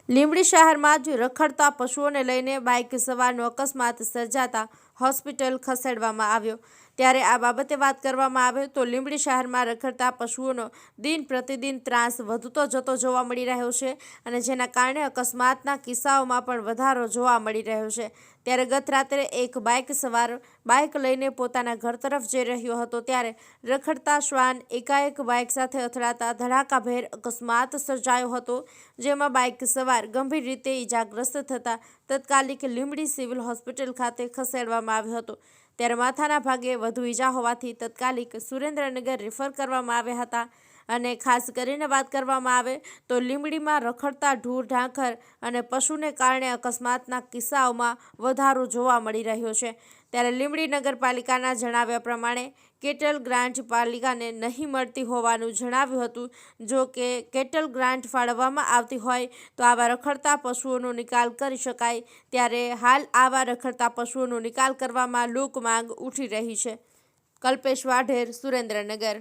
લીંબડી શહેરમાં જ રખડતા પશુઓને લઈને બાઇક સવારનો અકસ્માત સર્જાતા હોસ્પિટલ ખસેડવામાં આવ્યો। ત્યારે આ બાબતે વાત કરવામાં આવે તો લીંબડી શહેરમાં રખડતા પશુઓનો દિન પ્રતિદિન ત્રાસ વધતો જતો જોવા મળી રહ્યો છે અને જેના કારણે અકસ્માતના કિસ્સાઓમાં પણ વધારો જોવા મળી રહ્યો છે। ત્યારે ગત રાત્રે એક બાઇક સવાર બાઇક લઈને પોતાના ઘર તરફ જઈ રહ્યો હતો ત્યારે રખડતા શ્વાન એકાએક બાઇક સાથે અથડાતા ધડાકાભેર અકસ્માત સર્જાયો હતો, જેમાં બાઇક સવાર ગંભીર રીતે ઇજાગ્રસ્ત થતા તાત્કાલિક લીંબડી સિવિલ હોસ્પિટલ ખાતે ખસેડવામાં આવ્યો હતો। ત્યારે માથાના ભાગે વધુ ઈજા હોવાથી તાત્કાલિક સુરેન્દ્રનગર રેફર કરવામાં આવ્યા હતા। અને ખાસ કરીને વાત કરવામાં આવે તો લીંબડીમાં રખડતા ઢોર ઢાંખર અને પશુને કારણે અકસ્માતના કિસ્સાઓમાં વધારો જોવા મળી રહ્યો છે। ત્યારે લીંબડી નગરપાલિકાના જણાવ્યા પ્રમાણે કેટલ ગ્રાન્ટ પાલિકાને નહીં મળતી હોવાનું જણાવ્યું હતું। જો કે કેટલ ગ્રાન્ટ ફાળવવામાં આવતી હોય તો આવા રખડતા પશુઓનો નિકાલ કરી શકાય। ત્યારે હાલ આવા રખડતા પશુઓનો નિકાલ કરવામાં લોક માંગ ઉઠી રહી છે। કલ્પેશ વાઢેર, સુરેન્દ્રનગર।